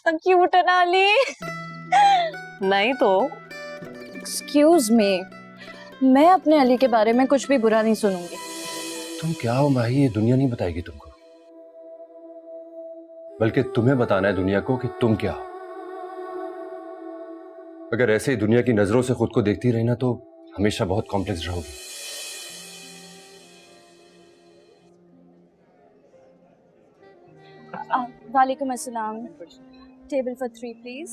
कितना क्यूट है ना अली। नहीं तो एक्सक्यूज मी, मैं अपने अली के बारे में कुछ भी बुरा नहीं सुनूंगी। तुम क्या हो माही, ये दुनिया नहीं बताएगी तुमको, बल्कि तुम्हें बताना है दुनिया को कि तुम क्या हो। अगर ऐसे ही दुनिया की नजरों से खुद को देखती रही ना तो हमेशा बहुत कॉम्प्लेक्स रहोगी। वालेकुम अस्सलाम। Table for 3 please.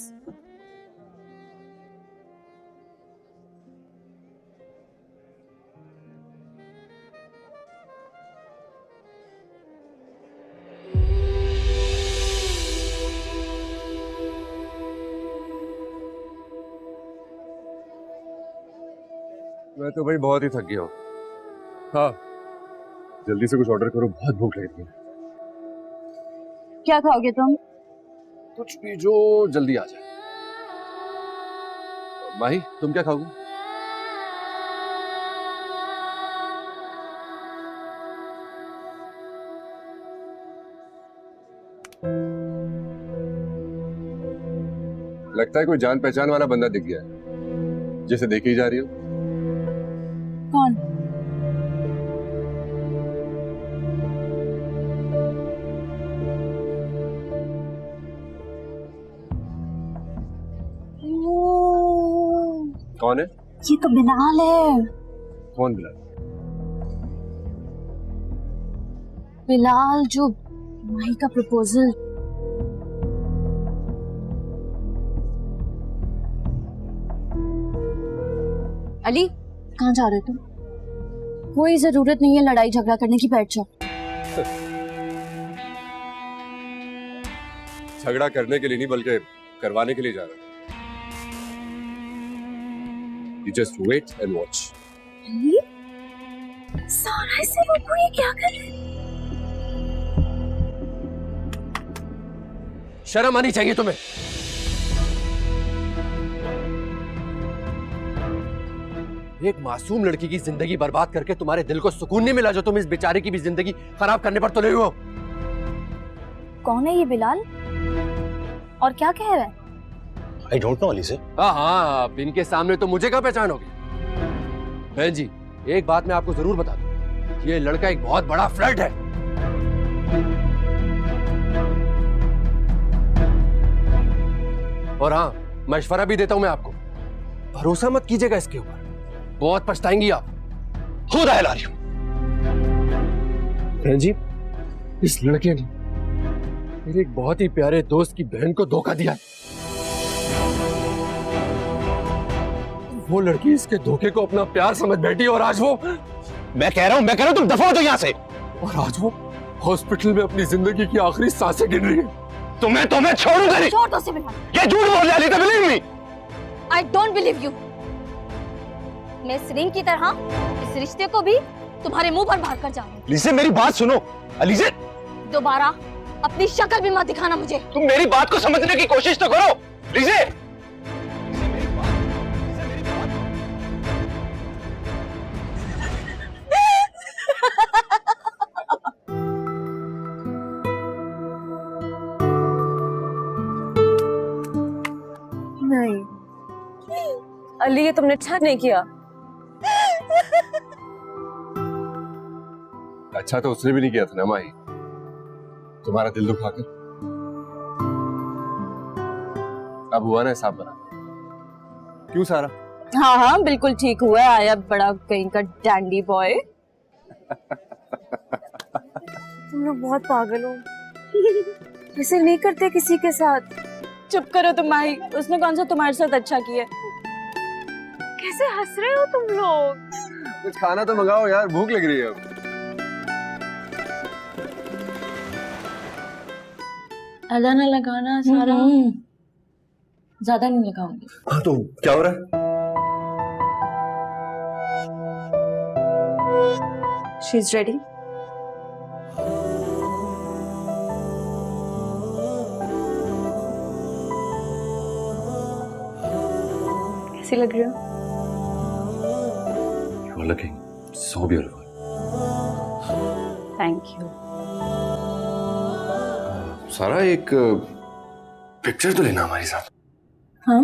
मैं तो भाई बहुत ही थक गया हूँ। हाँ, जल्दी से कुछ ऑर्डर करो, बहुत भूख लग रही है। क्या खाओगे तुम? कुछ भी जो जल्दी आ जाए। माही तुम क्या खाओगे? लगता है कोई जान पहचान वाला बंदा दिख गया है, जैसे देखी जा रही हो। कौन? कौन है? ये तो बिलाल है। कौन बिलाल? बिलाल जो माही का प्रपोजल। अली कहाँ जा रहे हो तुम? कोई जरूरत नहीं है लड़ाई झगड़ा करने की, बैठ जाओ। झगड़ा करने के लिए नहीं बल्कि करवाने के लिए जा रहा हूं। You just wait and watch. Ali सारा से वो ये क्या कर रहे हैं? शर्म आनी चाहिए तुम्हें। एक मासूम लड़की की जिंदगी बर्बाद करके तुम्हारे दिल को सुकून नहीं मिला जो तुम इस बेचारे की भी जिंदगी खराब करने पर तुले हुए हो। कौन है ये बिलाल और क्या कह रहा है? आई डोंट नो अली से। हाँ, इनके सामने तो मुझे क्या पहचानोगे। बहन जी, एक बात मैं आपको जरूर बता दूं, ये लड़का एक बहुत बड़ा फ्लर्ट है। और हाँ, मशवरा भी देता हूं मैं आपको, भरोसा मत कीजिएगा इसके ऊपर, बहुत पछताएंगी आप। खुद आए ला रही हूं। बहन जी, इस लड़के ने मेरे एक बहुत ही प्यारे दोस्त की बहन को धोखा दिया। वो लड़की इसके धोखे को अपना प्यार समझ बैठी और आज वो, मैं कह रहा हूं तुम दफा हो जाओ यहां से। और आज वो हॉस्पिटल में अपनी जिंदगी की आखिरी सांसें गिन रही है। तुम्हें छोड़ूंगा नहीं। छोड़ दो उसे बिलाल। ये झूठ बोल रहा है, believe me. I don't believe you. मैं इस रिंग की तरह इस रिश्ते को भी तुम्हारे मुंह पर मार कर जाऊंगी। अलीसे मेरी बात सुनो। अलीसे दोबारा अपनी शक्ल भी मत दिखाना मुझे। तुम मेरी बात को समझने की कोशिश तो करो। अलीसे नहीं अली, ये तुमने अच्छा नहीं किया। अच्छा तो उसने भी नहीं किया था ना माही, तुम्हारा दिल दुखाकर। अब हुआ ना हिसाब बना। क्यों सारा? हाँ हाँ बिल्कुल ठीक हुआ है। आया बड़ा कहीं का डैंडी बॉय। तुम लोग बहुत पागल हो, ऐसे नहीं करते किसी के साथ। चुप करो तुम माही, उसने कौन सा तुम्हारे साथ अच्छा किया? कैसे हंस रहे हो तुम लोग? कुछ खाना तो मंगाओ यार, भूख लग रही है अब। अदा ना लगाना सारा। ज्यादा नहीं लगाऊंगी। हाँ तो क्या हो रहा है? She is ready. कैसी लग रही हो? You're looking so beautiful. Thank you. सारा एक पिक्चर तो लेना हमारे साथ। हाँ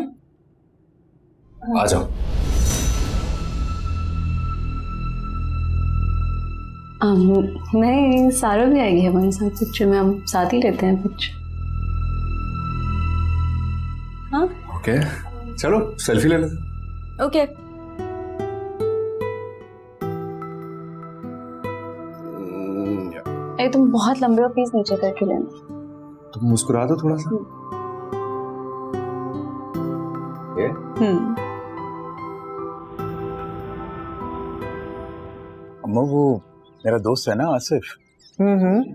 आ जाओ। नहीं, सारा भी आएगी हमारे साथ पिक्चर में, हम साथ ही लेते हैं पिक्चर। हाँ ओके, चलो सेल्फी ले लेते। ओके। अरे तुम बहुत लंबे हो, प्लीज नीचे करके लेना। तुम मुस्कुरा दो थोड़ा सा। ये अम्मा वो मेरा दोस्त है ना आसिफ,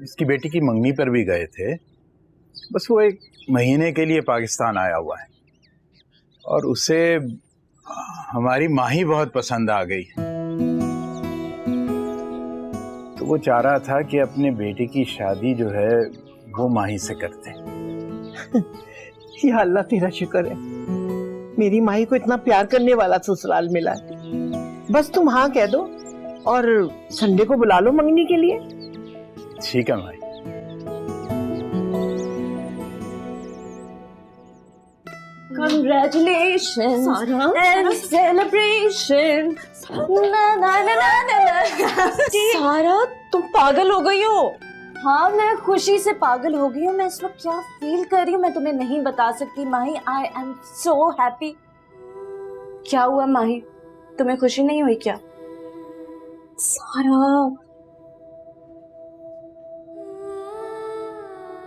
इसकी बेटी की मंगनी पर भी गए थे। बस वो 1 महीने के लिए पाकिस्तान आया हुआ है और उसे हमारी माही बहुत पसंद आ गई। तो वो चाह रहा था कि अपने बेटे की शादी जो है वो माही से करते। या अल्लाह तेरा शुक्र है, मेरी माही को इतना प्यार करने वाला ससुराल मिला है। बस तुम हाँ कह दो और संडे को बुला लो मंगनी के लिए। ठीक है माही। Congratulations and celebration. ना ना ना ना ना। सारा तुम पागल हो गई हो। हाँ मैं खुशी से पागल हो गई हूँ। मैं इस वक्त क्या फील कर रही हूँ मैं तुम्हें नहीं बता सकती माही। I am so happy. क्या हुआ माही, तुम्हें खुशी नहीं हुई क्या? सारा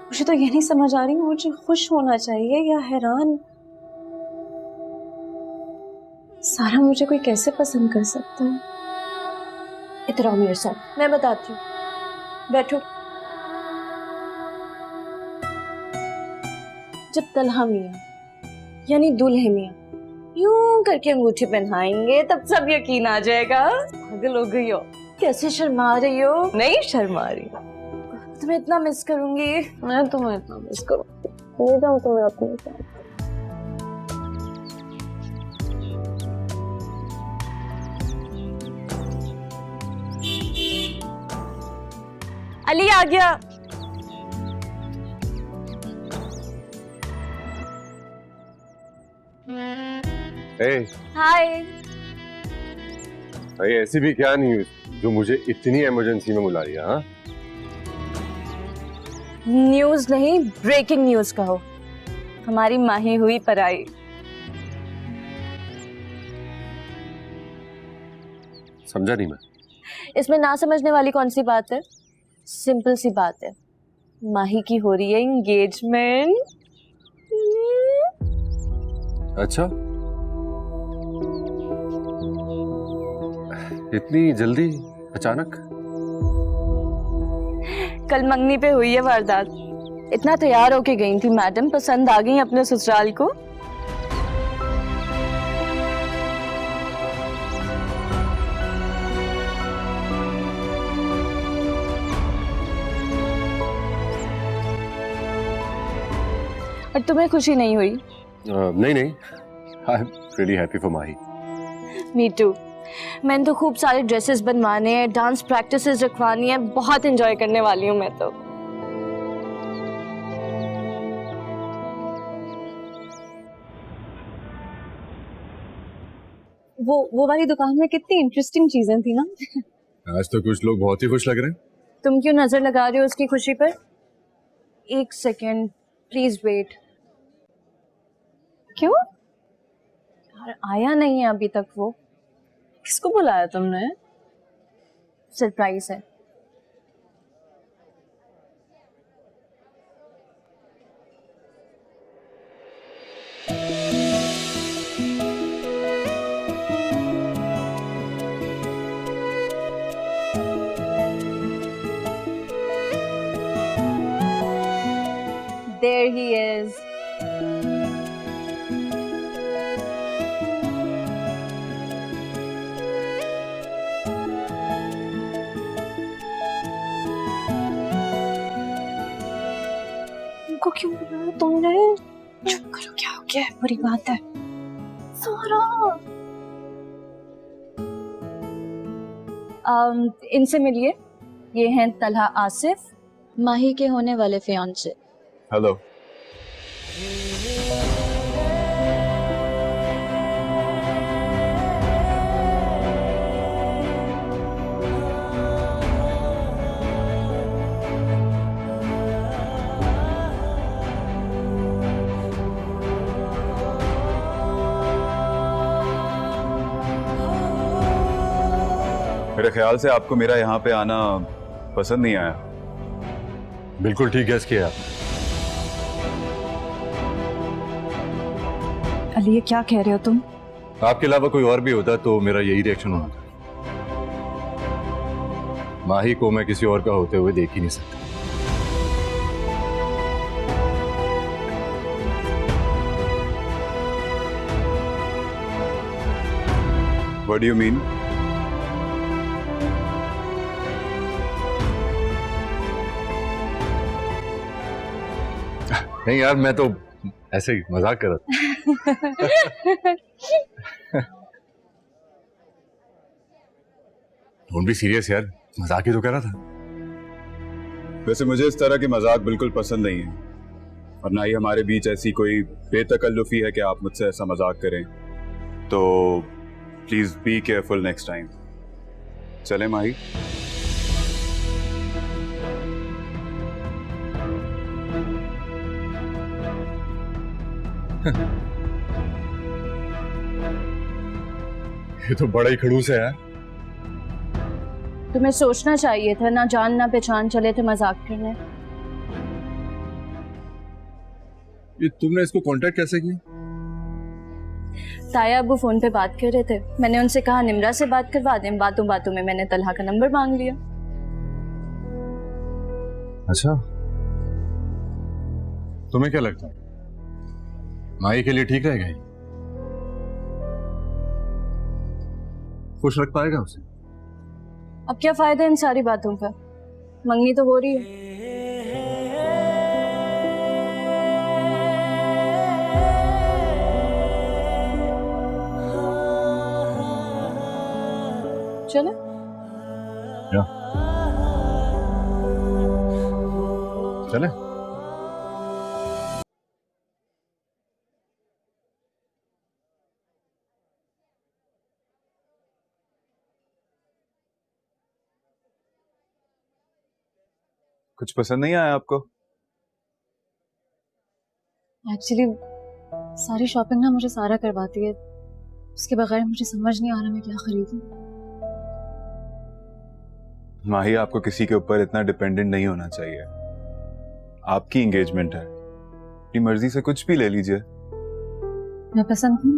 मुझे तो ये नहीं समझ आ रही मुझे खुश होना चाहिए या हैरान। सारा मुझे कोई कैसे पसंद कर सकता है? इधर आओ मेरे साथ, मैं बताती हूँ। बैठो। जब तलहा मियां यानी दूल्हे मियां यूं करके अंगूठी पहनाएंगे तब सब यकीन आ जाएगा। पागल हो गई हो, कैसे शर्मा रही हो? नहीं शर्मा रही, तुम्हें इतना मिस करूंगी। मैं तुम्हें इतना मिस करूंगी। ले जाऊं तुम्हें अपने साथ। अली आ गया। हाय। भाई ऐसी भी क्या न्यूज़ जो मुझे इतनी इमरजेंसी में बुला रही है? हाँ न्यूज़ नहीं, ब्रेकिंग न्यूज़ कहो। हमारी माही हुई पराई। समझा नहीं मैं। इसमें ना समझने वाली कौन सी बात है? सिंपल सी बात है, माही की हो रही है एंगेजमेंट। अच्छा, इतनी जल्दी अचानक? कल मंगनी पे हुई है वारदात। इतना तैयार होके गई थी मैडम, पसंद आ गई अपने ससुराल को। और तुम्हें खुशी नहीं हुई? नहीं नहीं, I am really happy for Mahi. Me too. मैंने तो खूब सारे ड्रेसेस बनवाने हैं, डांस प्रैक्टिसेस रखवानी है, बहुत एंजॉय करने वाली हूँ मैं तो। वो वाली दुकान में कितनी इंटरेस्टिंग चीजें थी ना। आज तो कुछ लोग बहुत ही खुश लग रहे हैं। तुम क्यों नजर लगा रहे हो उसकी खुशी पर? एक सेकेंड प्लीज वेट। क्यों? आया नहीं है अभी तक वो। किसको बुलाया तुमने? सरप्राइज है। There he is. उनको क्यों बुलाया तुमने? चुप करो, क्या हो गया है? बुरी बात है। सारा इनसे मिलिए। ये हैं तलहा आसिफ, माही के होने वाले फियांसे। हेलो। मेरे ख्याल से आपको मेरा यहाँ पे आना पसंद नहीं आया। बिल्कुल ठीक गैस किया आपने। अली ये क्या कह रहे हो तुम? आपके अलावा कोई और भी होता तो मेरा यही रिएक्शन होना था। माही को मैं किसी और का होते हुए देख ही नहीं सकता। What do you mean? नहीं यार, मैं तो ऐसे ही मजाक कर रहा था। डोंट बी सीरियस यार, मजाक ही तो कर रहा था। वैसे मुझे इस तरह की मजाक बिल्कुल पसंद नहीं है, और ना ही हमारे बीच ऐसी कोई बेतकल्लुफी है कि आप मुझसे ऐसा मजाक करें। तो please be careful next time. चले माही। ये तो बड़ा ही खड़ूस है यार। तुम्हें सोचना चाहिए था, ना जान ना पहचान चले थे मजाक करने। ये तुमने इसको कांटेक्ट कैसे किया? ताया अब्बू फोन पे बात कर रहे थे, मैंने उनसे कहा निम्रा से बात करवा दें। बातों बातों में मैंने तलहा का नंबर मांग लिया। अच्छा, तुम्हें क्या लगता है माही के लिए ठीक रहेगा? खुश रख पाएगा उसे? अब क्या फायदा इन सारी बातों का, मंगनी तो हो रही है। चले? चले? कुछ पसंद नहीं आया आपको? एक्चुअली सारी शॉपिंग ना मुझे सारा करवाती है, उसके बगैर मुझे समझ नहीं आ रहा मैं क्या खरीदूं। माही, आपको किसी के ऊपर इतना डिपेंडेंट नहीं होना चाहिए। आपकी एंगेजमेंट है, अपनी मर्जी से कुछ भी ले लीजिए। मैं पसंद हूँ।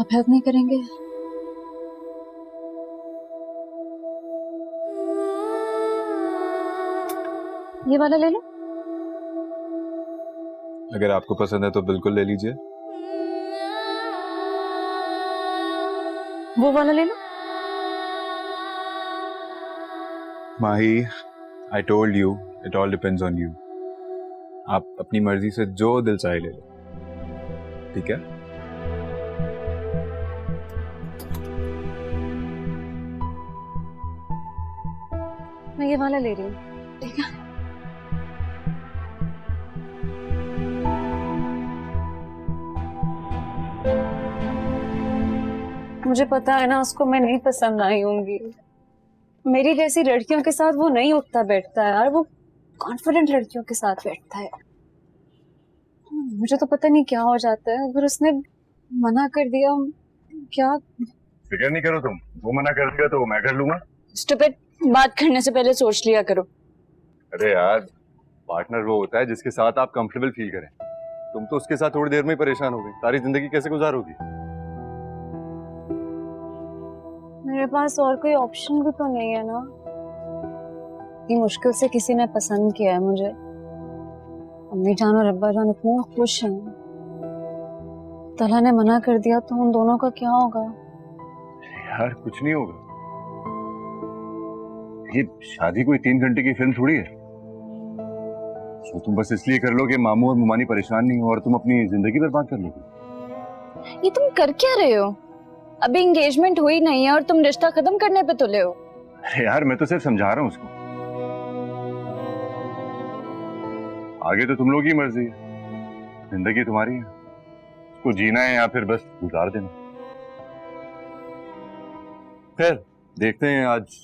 आप हेल्प नहीं करेंगे? ये वाला ले लो। अगर आपको पसंद है तो बिल्कुल ले लीजिए। वो वाला ले लो। Mahi, I told you it all depends on you. आप अपनी मर्जी से जो दिल चाहे ले लो, ठीक है? मैं ये वाला ले रही हूँ, ठीक है? मुझे पता है ना उसको मैं नहीं पसंद आई होंगी। मेरी जैसी लड़कियों के साथ वो नहीं उठता बैठता है यार, वो कॉन्फिडेंट लड़कियों के साथ बैठता है। मुझे तो पता नहीं क्या हो जाता है अगर उसने मना कर दिया। क्या फिक्र नहीं करो तुम, वो मना कर दिया तो मैं कर लूंगा। स्टूपिड, बात करने से पहले सोच लिया करो। अरे यार, पार्टनर वो होता है जिसके साथ आप कंफर्टेबल फील करें। तुम तो उसके साथ थोड़ी देर में ही परेशान हो गई, सारी जिंदगी कैसे गुजारोगी? मेरे पास और कोई ऑप्शन भी तो नहीं है ना। इतनी मुश्किल से किसी ने पसंद किया है मुझे। अम्मी जान और अब्बा जान इतने खुश हैं, तला ने मना कर दिया तो उन दोनों का क्या होगा? यार कुछ नहीं होगा, ये शादी कोई 3 घंटे की फिल्म थोड़ी है। तो तुम बस इसलिए कर लो कि मामू और मुमानी परेशान नहीं हो और तुम अपनी जिंदगी बर्बाद कर लोगे। ये तुम कर क्या रहे हो? अभी एंगेजमेंट हुई नहीं है और तुम रिश्ता खत्म करने पे तुले हो। यार मैं तो सिर्फ समझा रहा हूँ उसको। आगे तो तुम लोग की मर्जी है, जिंदगी तुम्हारी है, उसको जीना है या फिर बस गुजार देना। खैर देखते हैं आज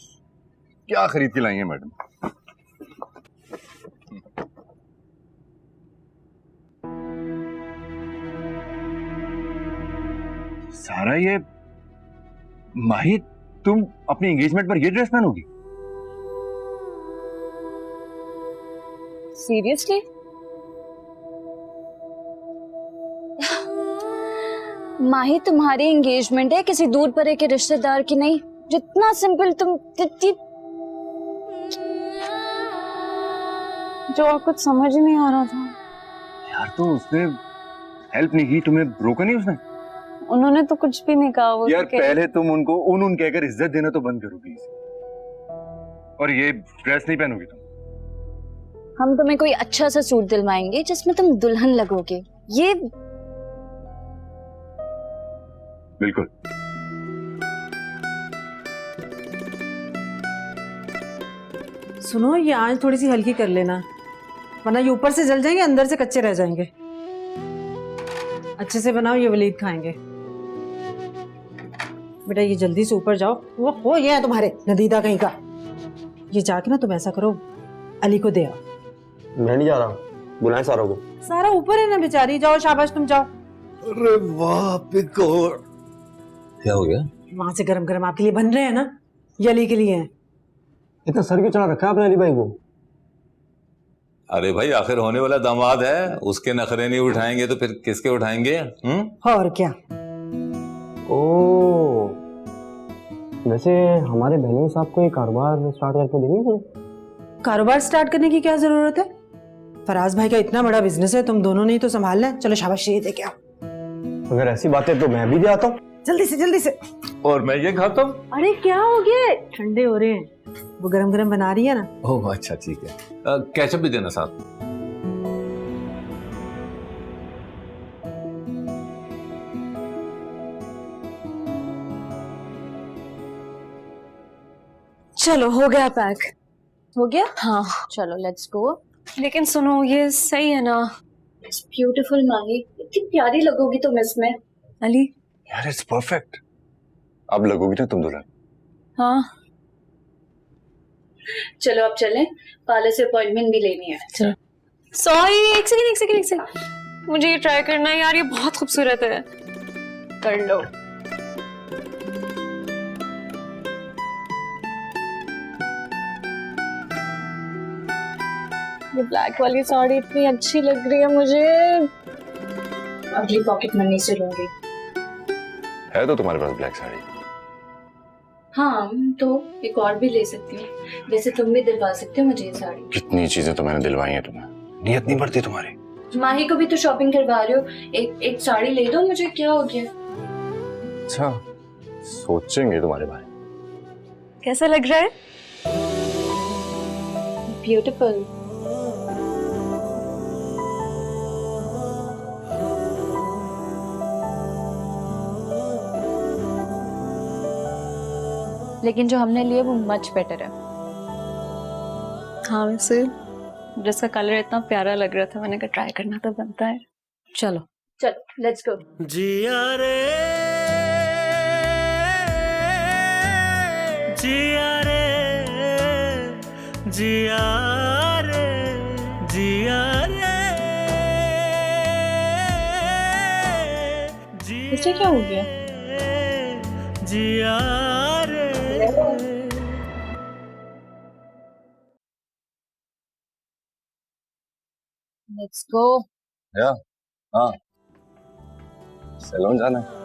क्या खरीद के लाई है मैडम। सारा ये माही, तुम अपनी एंगेजमेंट पर ये ड्रेस पहनोगी? सीरियसली? माही, तुम्हारी एंगेजमेंट है किसी दूर परे के रिश्तेदार की नहीं। जितना सिंपल तुम जो और कुछ समझ ही नहीं आ रहा था। यार तो उसने हेल्प नहीं की, तुम्हें रोका नहीं उसने? उन्होंने तो कुछ भी नहीं कहा। वो यार तो पहले तुम उनको उन कहकर इज्जत देना तो बंद करोगी, और ये ड्रेस नहीं पहनोगी तुम। हम तुम्हें कोई अच्छा सा सूट दिलवाएंगे जिसमें तुम दुल्हन लगोगे। ये बिल्कुल। सुनो, ये आंच थोड़ी सी हल्की कर लेना, वरना ये ऊपर से जल जाएंगे, अंदर से कच्चे रह जाएंगे। अच्छे से बनाओ, ये वलीद खाएंगे। बेटा ये जल्दी से ऊपर जाओ। वो हो, ये है तुम्हारे नदीदा कहीं का। ये जाके ना तुम ऐसा करो, अली को दे आओ। मैं नहीं जा रहा, बुलाएं सारों को। सारा ऊपर है ना बेचारी, जाओ शाबाश तुम जाओ। अरे वाह पिकोर, क्या हो गया? वहां से गरम गरम आपके लिए बन रहे हैं ना, ये अली के लिए हैं। इतना सर क्यों चढ़ा रखा है आपने अली भाई को? अरे भाई आखिर होने वाला दामाद है, उसके नखरे नहीं उठाएंगे तो फिर किसके उठाएंगे? और क्या। ओ वैसे हमारे बहनोई साहब को ये कारोबार स्टार्ट करके देंगे? कारोबार स्टार्ट करने की क्या जरूरत है? फराज भाई का इतना बड़ा बिजनेस है, तुम दोनों ने ही तो संभालना है। चलो शाबाश, ये दे के आओ। अगर ऐसी बातें तो मैं भी दे आता हूँ। जल्दी से जल्दी से। और मैं ये खाता हूँ। अरे क्या हो गया, ठंडे हो रहे हैं। वो गरम गरम बना रही है ना। ओह अच्छा ठीक है, केचप भी देना साथ। चलो हो गया पैक। हो गया? हाँ चलो लेट्स गो। लेकिन सुनो, ये सही है ना? इट्स ब्यूटीफुल माही, इतनी प्यारी लगोगी तुम इसमें। अली यार इट्स परफेक्ट। अब लगोगी ना तुम दुल्हन। हाँ चलो अब चलें, पार्लर से अपॉइंटमेंट भी लेनी है। चलो। सॉरी, एक सेकंड, मुझे ये ट्राई करना है यार, ये बहुत खूबसूरत है। कर लो। ये ब्लैक वाली साड़ी इतनी अच्छी लग रही है मुझे। अगली पॉकेट मनी से लूंगी। है तो तुम्हारे पास ब्लैक साड़ी? हाँ तो एक और भी ले सकती हूँ, वैसे तुम भी दिलवा सकते हो मुझे ये साड़ी। कितनी चीजें तो मैंने दिलवाई हैं तुम्हें, नियत नहीं बढ़ती तुम्हारी। माही को भी तो शॉपिंग करवा रहे हो, एक साड़ी ले दो मुझे, क्या हो गया। अच्छा सोचेंगे तुम्हारे बारे में। कैसा लग रहा है? ब्यूटीफुल। लेकिन जो हमने लिए वो मच बेटर है। हाँ वैसे ड्रेस का कलर इतना प्यारा लग रहा था, मैंने कहा ट्राई करना तो बनता है। चलो चलो लेट्स गो। जिया रे जिया रे जिया रे जिया रे। इसे क्या हो गया? जिया रे। Let's go. या हाँ सैलून जाना है।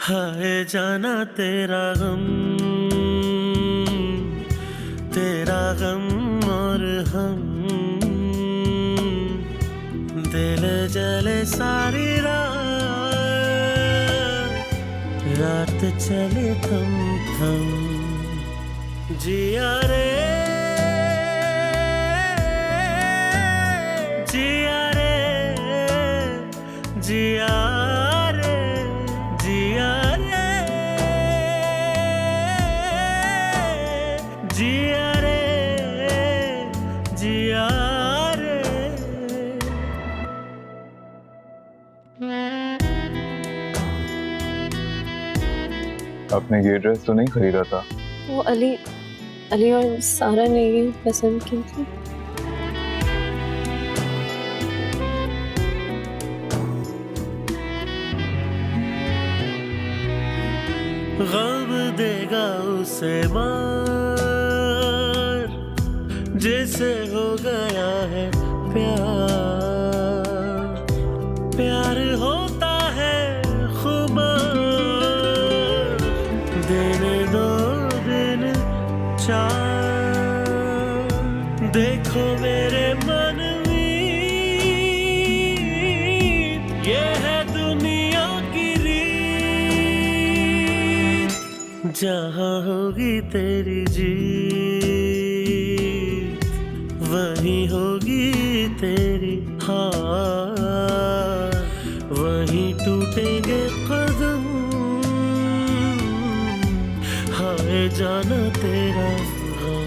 हाय जाना तेरा गम और हम, दिल जले सारी रात चले थम थम, जिया रे जिया रे जिया रे जिया रे जिया रे जिया रे। आपने ये ड्रेस तो नहीं खरीदा था? वो अली और सारा ने ये पसंद की थी। गम देगा उसे मार जैसे हो गया है प्यार, प्यार होता है खुमार, दिन दो दिन चार, देखो मेरे मनवीर, ये है दुनिया की रीत, जहाँ होगी तेरी जीत वहीं होगी तेरी हार, वहीं टूटेंगे कदम, हाय जाना तेरा गम।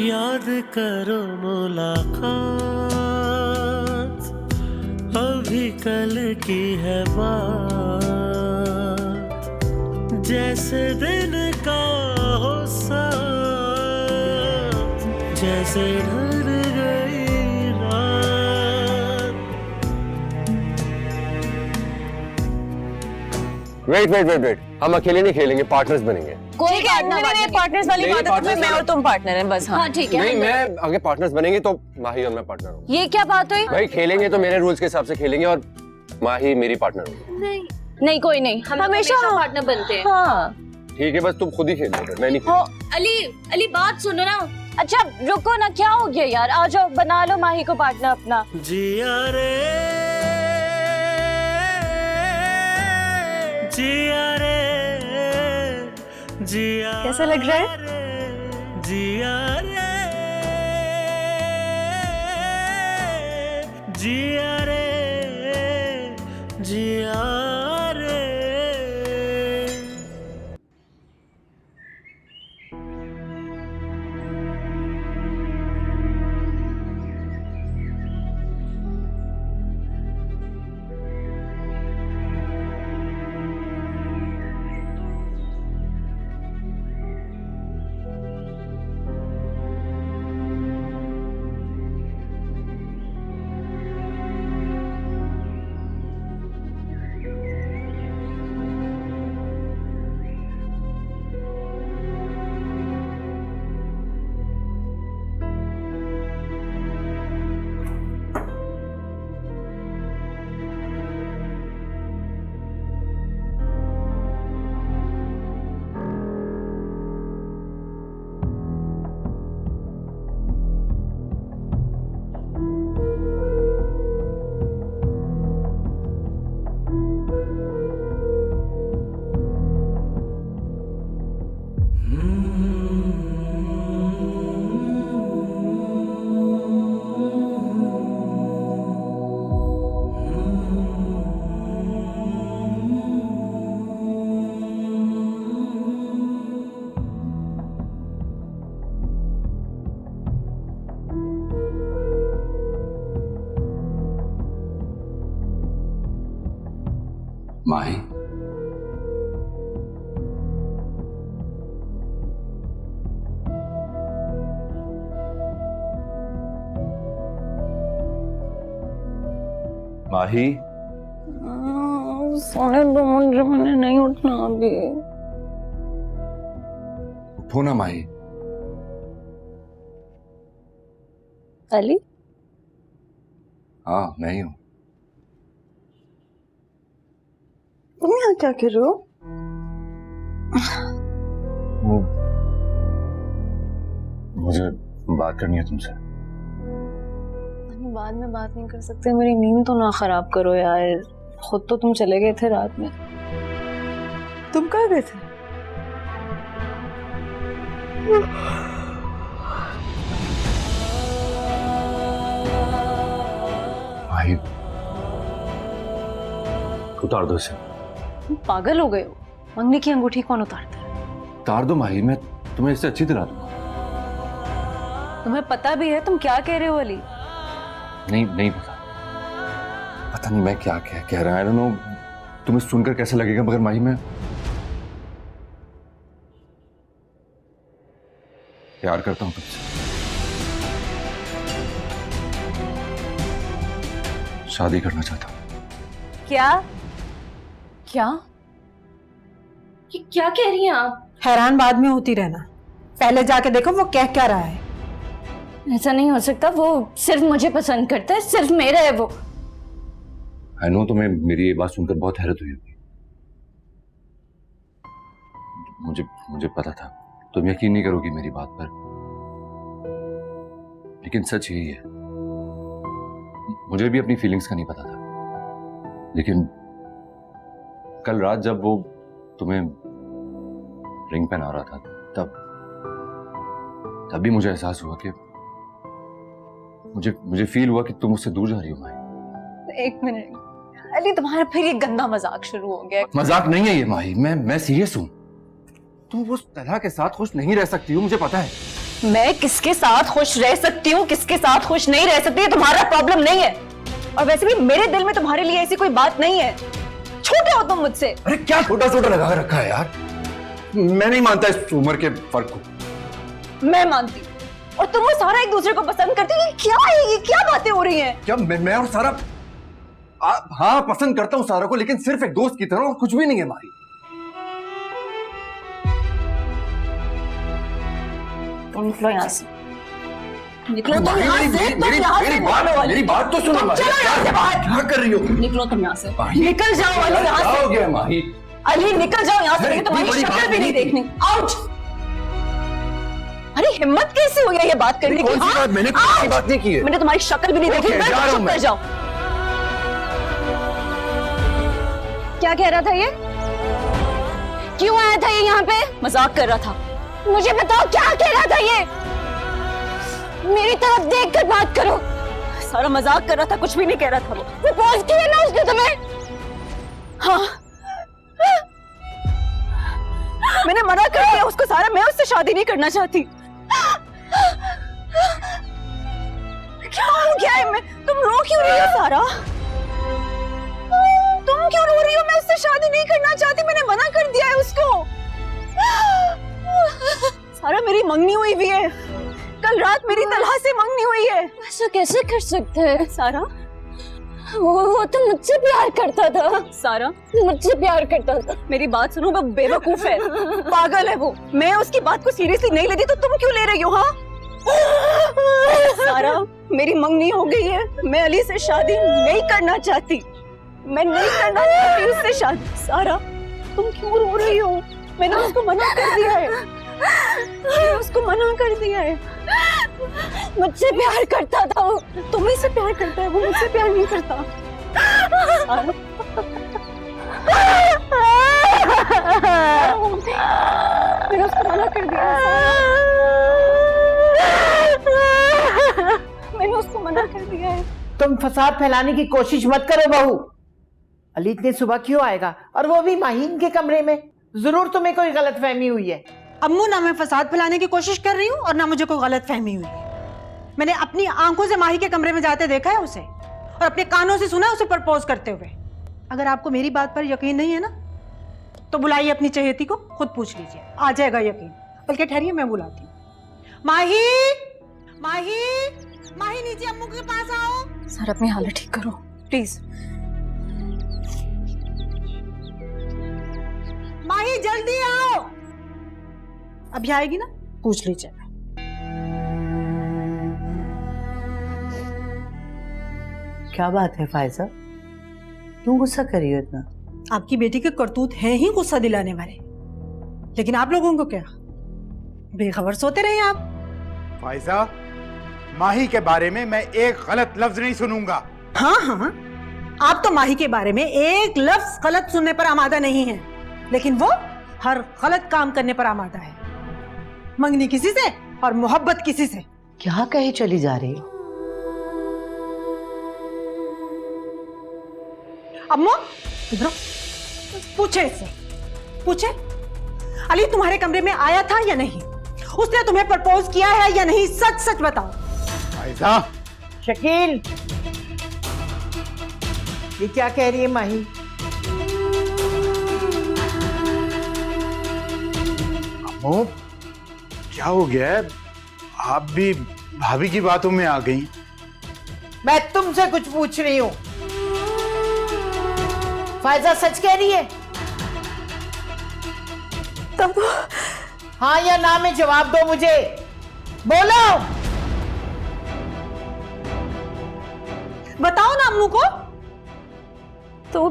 याद करो मुलाकात, अभी कल की है बात, जैसे दिन का हो साथ, जैसे ढल गई रात। वेट, हम अकेले नहीं खेलेंगे, पार्टनर्स बनेंगे। कोई बात ना, पार्टनर्स वाली बात है, तो मैं और तुम पार्टनर हैं बस। हाँ ठीक है। नहीं, मैं अगर पार्टनर्स बनेंगे तो माही और मैं पार्टनर होंगे। ये क्या बात हुई? भाई खेलेंगे तो मेरे रूल्स के हिसाब से खेलेंगे और माही मेरी पार्टनर होगी। नहीं कोई नहीं, हम हमेशा पार्टनर बनते हैं। हाँ ठीक है, बस तुम खुद ही खेल लो, मैं नहीं हो। अली बात सुनो ना। अच्छा रुको ना, क्या हो गया यार, आ जाओ बना लो माही को पार्टनर अपना। जिया रे जिया रे जिया, कैसा लग रहा है? जिया रे जिया रे जिया रे। माही, माही सोने दो मुझे, मैंने नहीं उठना अभी। उठो ना माही। अली? हाँ मैं ही हूँ। तुम यहाँ क्या कर रहे हो? मुझे बात करनी है तुमसे। बाद में बात नहीं कर सकते? मेरी नींद तो ना खराब करो यार। खुद तो तुम चले गए थे रात में। तुम कहाँ गए थे? भाई उतार दो इसे। तुम पागल हो गए हो? मंगनी की अंगूठी कौन उतारता है? उतार दो माही, मैं तुम्हें इससे अच्छी दिला दूंगा। तुम्हें पता भी है तुम क्या कह रहे हो अली? नहीं पता नहीं मैं क्या कह रहा है। नो तुम्हें सुनकर कैसे लगेगा, मगर माही मैं प्यार करता हूं तुमसे। शादी करना चाहता हूं। क्या क्या क्या कह रही हैं आप? हैरान बाद में होती रहना, पहले जाके देखो वो कह क्या रहा है। ऐसा नहीं हो सकता, वो सिर्फ मुझे पसंद करता है, सिर्फ मेरा है वो। आई नो तुम्हें मेरी ये बात सुनकर बहुत हैरत हुई होगी। मुझे पता था तुम यकीन नहीं करोगी मेरी बात पर, लेकिन सच यही है। मुझे भी अपनी फीलिंग्स का नहीं पता था, लेकिन कल रात जब वो तुम्हें रिंग पहना रहा था तब भी मुझे एहसास हुआ कि मुझे फील हुआ कि तुम मुझसे दूर जा रही हो माही। एक मिनट अली, तुम्हारा फिर ये गंदा मजाक शुरू हो गया। मजाक नहीं है ये माही, मैं सीरियस हूं। तुम उस तरह के साथ खुश नहीं रह सकती हो, मुझे पता है। मैं किसके साथ खुश रह सकती हूँ, किसके साथ खुश नहीं रह सकती, तुम्हारा प्रॉब्लम नहीं है। और वैसे भी मेरे दिल में तुम्हारे लिए ऐसी कोई बात नहीं है। छोटे हो तुम मुझसे। अरे क्या छोटा छोटा लगा रखा है यार। मैं नहीं मानता इस उम्र के फर्क को। मैं मानती हूँ, और तुम और सारा एक दूसरे को पसंद करते हो। क्या है ये, क्या बातें हो रही हैं? क्या मैं और सारा हाँ पसंद करता हूँ सारा को, लेकिन सिर्फ एक दोस्त की तरह, और कुछ भी नहीं है माही। तुम निकलो यहाँ से, निकलो तुम यहाँ से। मेरी बात तो सुनो माही। क्या कर रही हो? निकलो तुम यहाँ से, निकल जाओ अली यहाँ से। हो गया माही। अली निकल जाओ यहाँ से, तुम्हारी शक्ल भी नहीं देखनी। आउट। अरे हिम्मत कैसे हुई है ये बात करने की? कौन सी बात? मैंने कौन सी बात नहीं की है। मैंने तुम्हारी शक्ल भी नहीं देखी। चुप कर जाओ। क्या कह रहा था ये? क्यों आया था ये यहाँ पे? मजाक कर रहा था। मुझे बताओ क्या कह रहा था ये? मेरी तरफ देखकर बात करो। सारा मजाक कर रहा था, कुछ भी नहीं कह रहा था। वो प्रपोज किया ना उसने तुम्हें? हाँ मैंने मना कर दिया उसको सारा, मैं उससे शादी नहीं करना चाहती। क्या हो गया है? तुम रो क्यों रही हो सारा? तुम क्यों रो रही हो? मैं उससे शादी नहीं करना चाहती, मैंने मना कर दिया है उसको। सारा मेरी मंगनी हुई भी है, कल रात मेरी तलहा से मंगनी हुई है। ऐसा कैसे कर सकते हैं सारा? वो तो मुझसे प्यार करता था। सारा मुझसे प्यार करता था। मेरी बात सुनो, वो बेवकूफ है, पागल है वो। मैं उसकी बात को सीरियसली नहीं लेती तो तुम क्यों ले रही हो? हाँ सारा मेरी मंगनी हो गई है, मैं अली से शादी नहीं करना चाहती। मैं नहीं करना चाहती उससे शादी। सारा तुम क्यों रो रही हो? मैंने उसको मना कर दिया है, मैंने उसको मना कर दिया है। मुझसे प्यार करता था वो। तुम्हें से प्यार करता है वो, मुझसे प्यार नहीं करता। मैंने उसको मना कर दिया। मैंने उसको मना कर दिया है। तुम फसाद फैलाने की कोशिश मत करो बहू। अली इतनी सुबह क्यों आएगा, और वो भी माहीन के कमरे में? जरूर तुम्हें कोई गलतफहमी हुई है। अम्मू, ना मैं फसाद फैलाने की कोशिश कर रही हूँ और ना मुझे कोई गलतफहमी हुई है। मैंने अपनी आंखों से माही के कमरे में जाते देखा है उसे, और अपने कानों से सुना उसे प्रपोज करते हुए। अगर आपको मेरी बात पर यकीन नहीं है ना, तो बुलाइए अपनी चहेती को, खुद पूछ लीजिए, आ जाएगा यकीन। बल्कि ठहरिए, मैं बुलाती हूँ। माही, माही, माही नीचे अम्मू के पास आओ। सर अपनी हालत ठीक करो प्लीज। माही जल्दी आओ। अभी आएगी ना, पूछ लीजिए। क्या बात है फायजा, क्यों गुस्सा कर रही हो इतना? आपकी बेटी के करतूत हैं ही गुस्सा दिलाने वाले, लेकिन आप लोगों को क्या, बेखबर सोते रहे आप। फायजा, माही के बारे में मैं एक गलत लफ्ज नहीं सुनूंगा। हाँ हाँ, आप तो माही के बारे में एक लफ्ज गलत सुनने पर आमादा नहीं है, लेकिन वो हर गलत काम करने पर आमादा है। मंगनी किसी से और मोहब्बत किसी से। क्या कहे चली जा रही हो? अम्मो इधर पूछे इससे, पूछे अली तुम्हारे कमरे में आया था या नहीं? उसने तुम्हें प्रपोज किया है या नहीं? सच सच बताओ। फायजा, शकील, ये क्या कह रही है माही? अम्मो क्या हो गया है? आप भी भाभी की बातों में आ गई। मैं तुमसे कुछ पूछ रही हूँ। फायजा सच कह रही है? तब हाँ या ना में जवाब दो मुझे, बोलो। बताओ ना अम्मू को। तो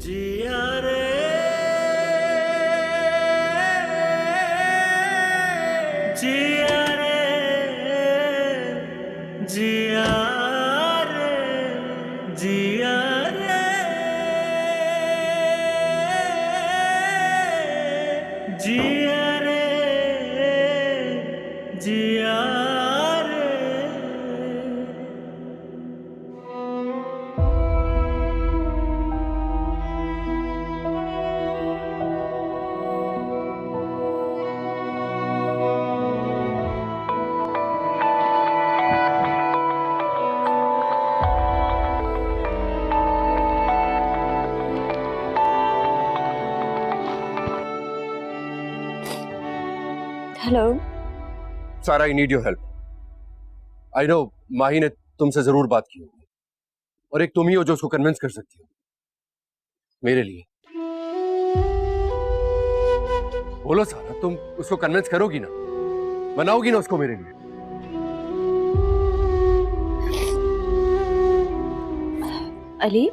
जिया रे जिया रे जिया रे जिया रे जिया रे जिया रे। Hello Sara, I need your help. I know Mahi ने तुमसे जरूर बात की होगी, और एक तुम ही हो जो उसको कन्विंस कर सकती हो मेरे लिए। बोलो सारा, तुम उसको कन्विंस करोगी ना, बनाओगी ना उसको मेरे लिए? अली,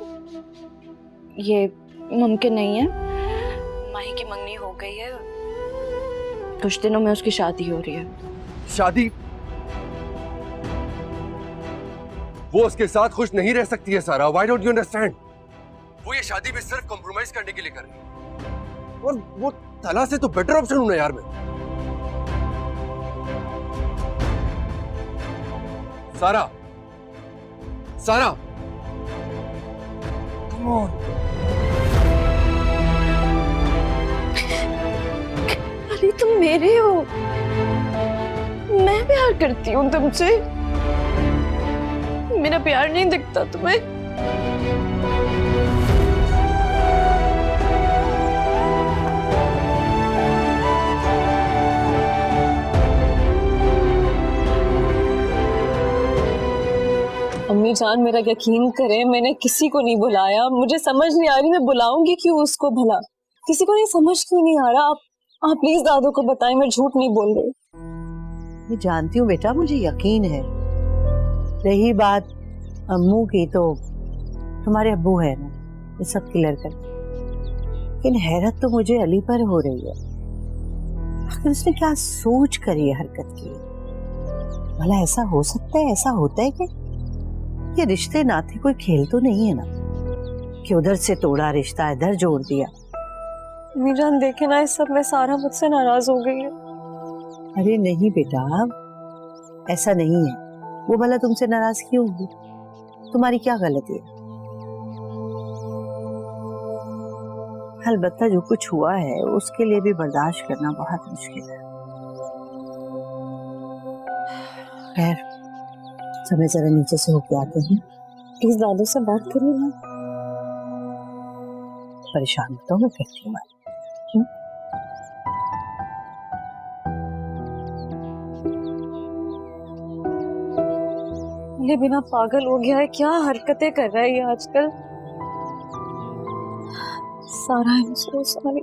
ये मुमकिन नहीं है। माही की मंगनी हो गई है, कुछ दिनों में उसकी शादी हो रही है। शादी? वो उसके साथ खुश नहीं रह सकती है सारा। Why don't you understand? वो ये शादी भी सिर्फ कॉम्प्रोमाइज करने के लिए कर रही है, और वो तला से तो बेटर ऑप्शन हूं ना यार मैं। सारा, सारा, come on. अली, तुम मेरे हो, मैं प्यार करती हूँ तुमसे। मेरा प्यार नहीं दिखता तुम्हें? अम्मी जान, मेरा यकीन करें, मैंने किसी को नहीं बुलाया। मुझे समझ नहीं आ रही मैं बुलाऊंगी क्यों उसको भला। किसी को नहीं, समझ क्यों नहीं आ रहा। आप प्लीज दादू को बताएं, मैं झूठ नहीं बोल रही। मैं जानती हूँ बेटा, मुझे यकीन है। रही बात अम्मू की, तो तुम्हारे अब्बू है ना, ये सब क्लियर कर। लेकिन हैरत तो मुझे अली पर हो रही है। आखिर उसने क्या सोच करी है, हरकत की? भला ऐसा हो सकता है, ऐसा होता है कि ये रिश्ते नाते कोई खेल तो नहीं है ना, कि उधर से तोड़ा रिश्ता इधर जोड़ दिया। मीरान देखे ना, इस सब में सारा मुझसे नाराज हो गई है। अरे नहीं बेटा, ऐसा नहीं है। वो भला तुमसे नाराज क्यों होगी? तुम्हारी क्या गलती है? अलबत्ता जो कुछ हुआ है उसके लिए भी बर्दाश्त करना बहुत मुश्किल है। खैर, समय जरा नीचे से होके आते हैं। प्लीज दादू से बात करिए ना। परेशान मत हो, मैं कहती हूँ। ये बिना पागल हो गया है, क्या हरकतें कर रहा है ये आजकल। सारा आई एम सो सॉरी।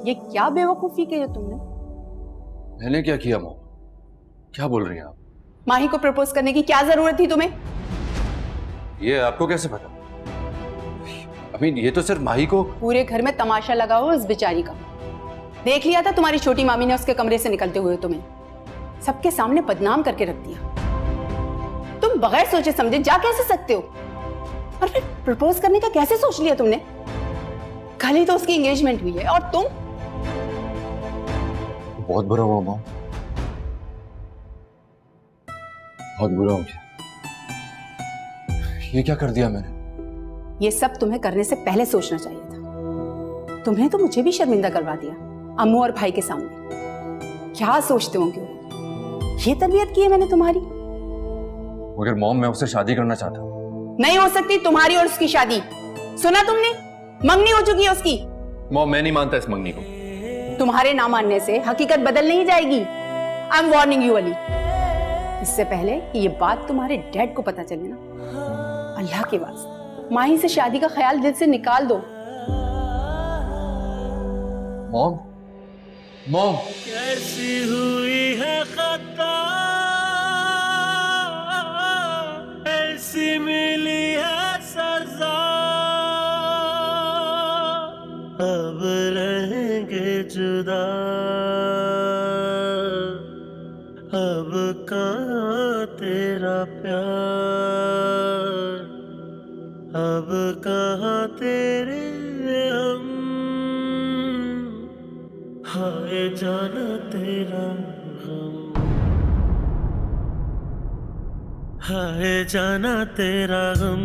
ये क्या बेवकूफी की है तुमने? मैंने क्या किया मॉम? क्या बोल रही हैं आप? माही को प्रपोज करने की क्या जरूरत थी तुम्हें? ये आपको कैसे पता? ये तो सिर्फ माही को। पूरे घर में तमाशा लगा हो इस बेचारी का। देख लिया था तुम्हारी छोटी मामी ने उसके कमरे से निकलते हुए तुम्हें सबके सामने बदनाम करके रख दिया। तुम बगैर सोचे समझे जा कैसे सकते हो? और फिर प्रपोज करने का कैसे सोच लिया तुमने? कल ही तो उसकी एंगेजमेंट हुई है और तुम। बहुत बुरा हुआ मॉम, बहुत बुरा हो गया। ये क्या कर दिया मैंने? ये सब तुम्हें करने से पहले सोचना चाहिए था। तुमने तो मुझे भी शर्मिंदा करवा दिया अम्मू और भाई के सामने। क्या सोचते होंगे वो? ये तरबियत की है मैंने तुम्हारी। मगर मॉम, मैं उससे शादी करना चाहता हूँ। नहीं हो सकती तुम्हारी और उसकी शादी। सुना तुमने? मंगनी हो चुकी है उसकी। मॉम, मैं नहीं मानता इस मंगनी को। तुम्हारे ना मानने से हकीकत बदल नहीं जाएगी। I am warning you Ali. इससे पहले कि ये बात तुम्हारे डैड को पता चले ना, अल्लाह के वास्ते माही से शादी का ख्याल दिल से निकाल दो। मॉम, मॉम, कैसी हुई है खता, ऐसी मिली है सजा, अब रहेंगे जुदा, अब कहाँ तेरा प्यार, अब कहाँ तेरे हम, हाय जाना तेरा गम, हाय जाना तेरा गम।